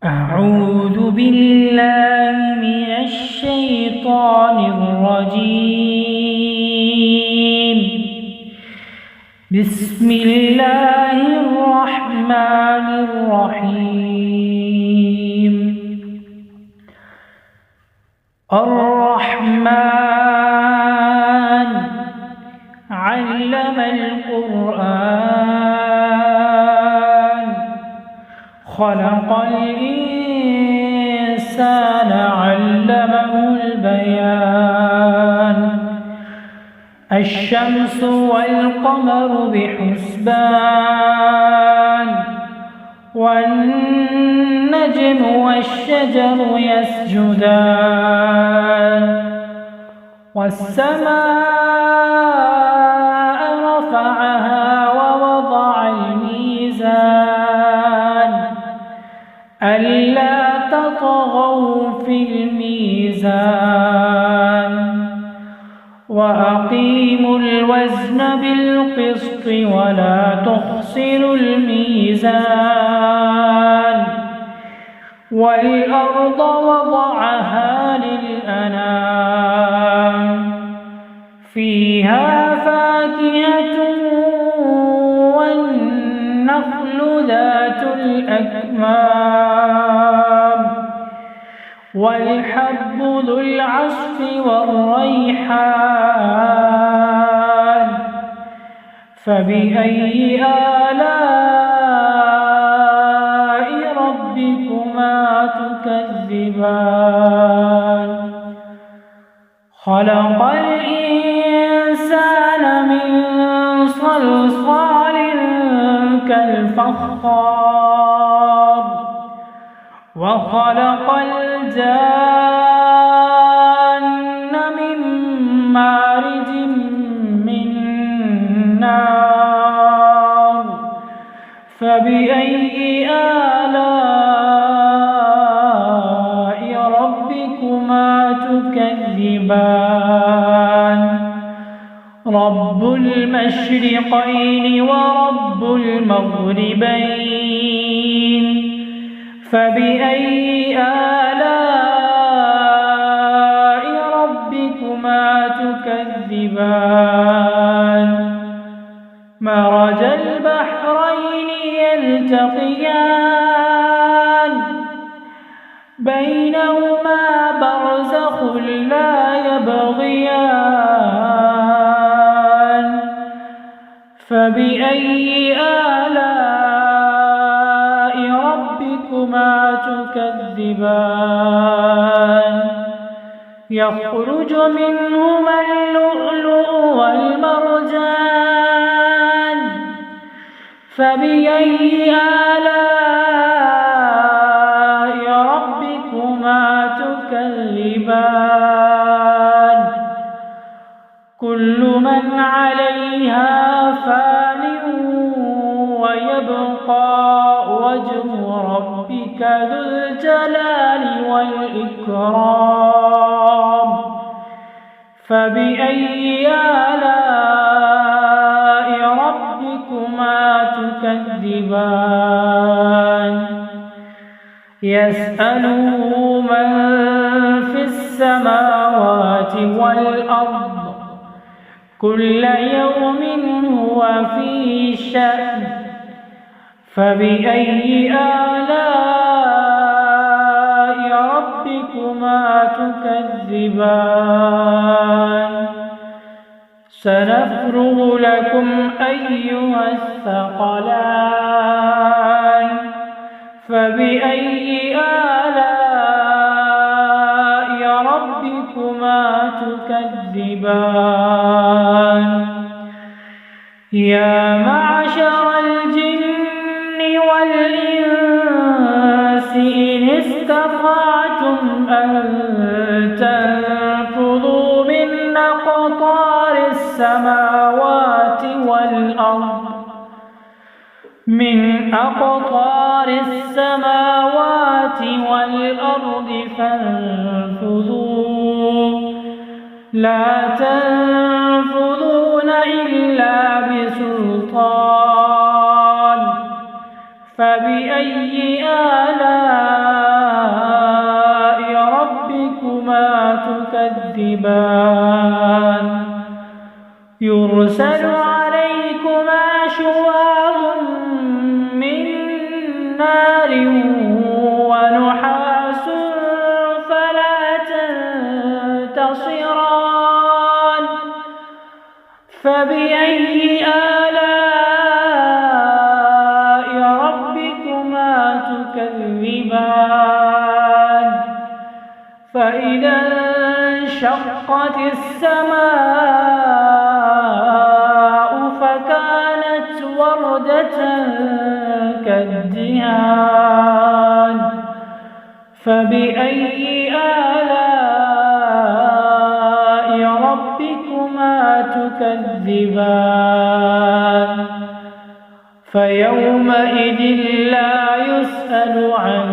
أعوذ بالله من الشيطان الرجيم. بسم الله الرحمن الرحيم. الرحمن علم القرآن خلق الإنسان علمه البيان. الشمس والقمر بحسبان والنجم والشجر يسجدان والسماء رفعها ووضع الميزان ألا تطغوا في الميزان وأقيموا الوزن بالقسط ولا تخسروا الميزان. والأرض وضعها للأنام فيها فاكهة والنخل ذات الأكمام والحب ذو العصف والريحان. فبأي آلاء ربكما تكذبان. خلق الإنسان من صلصال كالفخار وخلق الجان من مارج من نار. فبأي آلاء ربكما تكذبان. رب المشرقين ورب المغربين. فبأي آلاء ربكما تكذبان. مرج البحرين يلتقيان بينهما برزخ لا يبغيان. فبأي آلاء ربكما تكذبان. يخرج منهما اللؤلؤ والمرجان. فبأي آلاء ربكما تكذبان. كل من عليها فان ويبقى وجه ربك ذو الجلال والإكرام. فبأي آلاء ربكما تكذبان. يسأله من في السماوات والأرض كل يوم هو في شأن. فبأي آلاء ربكما تكذبان. سنفرغ لكم أيها الثقلان. فبأي آلاء ربكما تكذبان. يا معشر الجن والإنس إن استطعتم أن تنفذوا من أقطار السماوات والأرض فانفذوا لا تنفذون إلا بسلطان. فبأي آلاء تكذبان يرسل عليكما شواظ من نار ونحاس فلا تنتصران فبأي آلاء ربكما تكذبان فإذا انشقت السماء فكانت وردة كالدهان فبأي آلاء ربكما تكذبان فيومئذ لا يسأل عن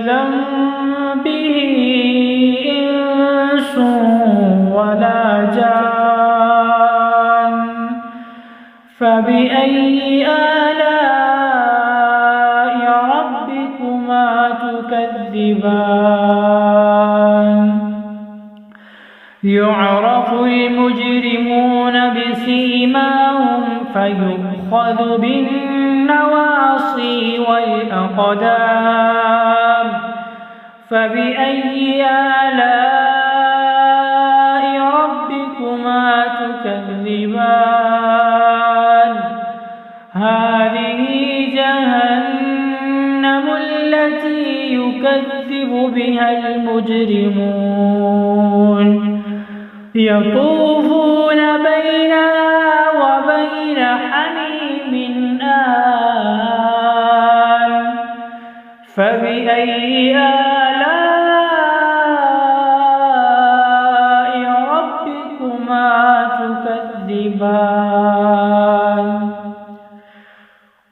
ذنبه إنس ولا جان فبأي آلاء ربكما تكذبان يعرف المجرمون بسيماهم فيؤخذ بالنواصي والأقدام فبأي آلاء ربكما تكذبان هذه جهنم التي يكذب بها المجرمون يطوفون بينها وبين حميم آن فبأي آلاء ربكما تكذبان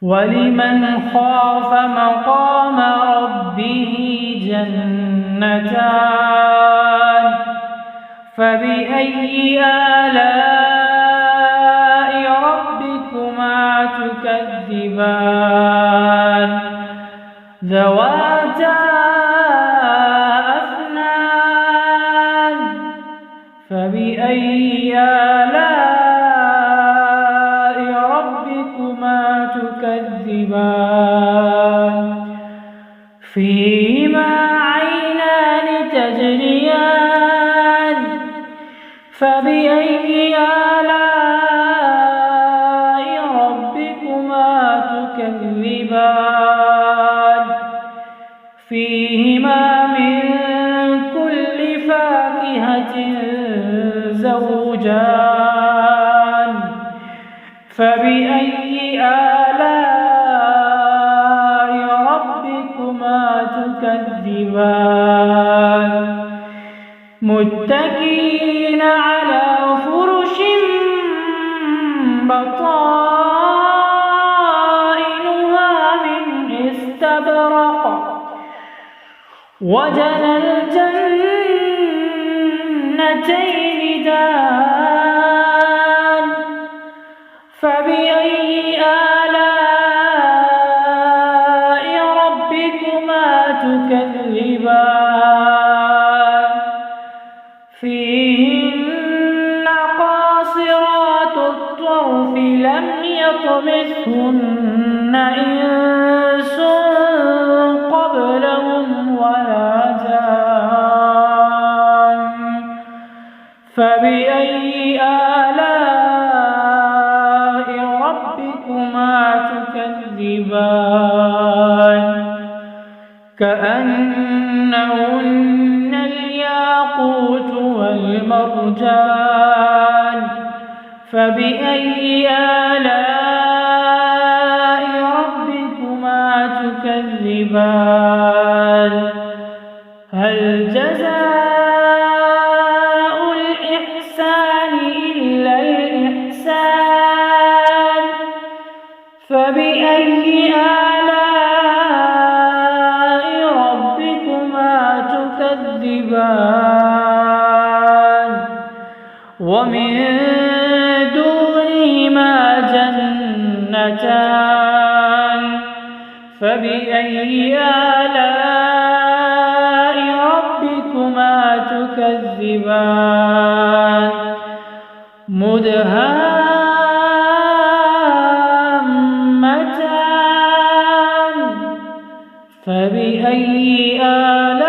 ولمن خاف مقام ربه جنتان فبأي آلاء ربكما تكذبان ذواتا أفنان فبأي آلاء ربكما تكذبان فيهما عينان تجريان فبأي آلاء ربكما تكذبان فيهما من كل فاكهة زوجان فبأي آلاء ربكما تكذبان متكئين على فرش بطائنها من استبرق وجنى الجنتين دان فبأي آلاء ربكما تكذبان فيهن قاصرات الطرف لم يطمثهن إنس قبلهم ولا جان فبأي آلاء ربكما تكذبان كأنهن الياقوت والمرجان فبأي آلاء ربكما تكذبان هل جزاء الإحسان إلا الإحسان فبأي آلاء ربكما تكذبان ومن دونهما جنتان فبأي آلاء ربكما تكذبان تكذبان مدهامتان فبأي آلاء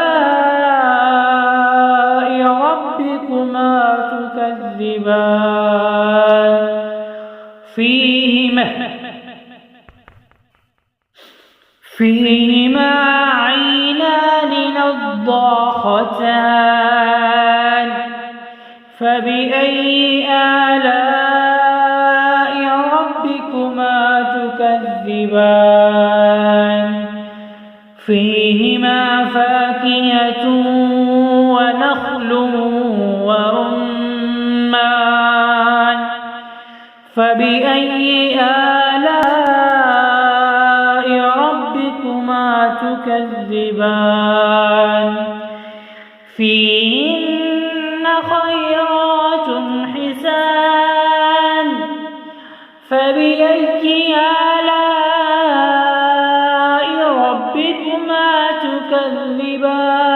ربكما تكذبان فيهما عينان نضاختان فبأي آلاء ربكما تكذبان فيهما فاكهة ونخل ورمان فبأي آلاء ربكما تكذبان فيهن خيرات حسان فبأي آلاء ربكما تكذبان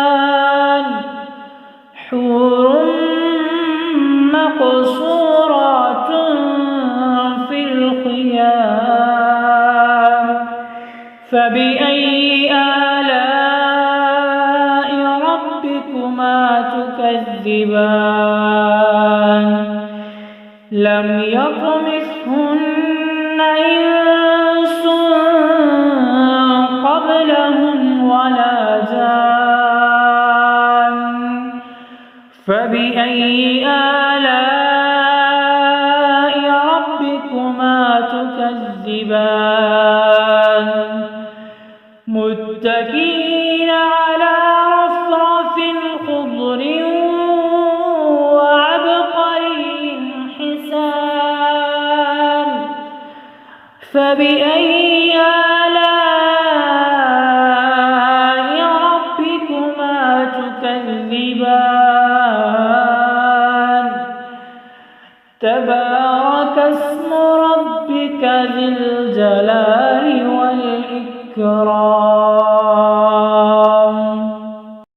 حور مقصورات في الخيام فبأي آلاء ربكما تكذبان لم يطمثهن إنس قبلهم ولا جان فبأي آلاء ربكما تكذبان متكئين على رفرف خضر وعبقري حسان فبأي آلاء ربكما تكذبان تبارك اسم ربك ذي الجلال والإكرام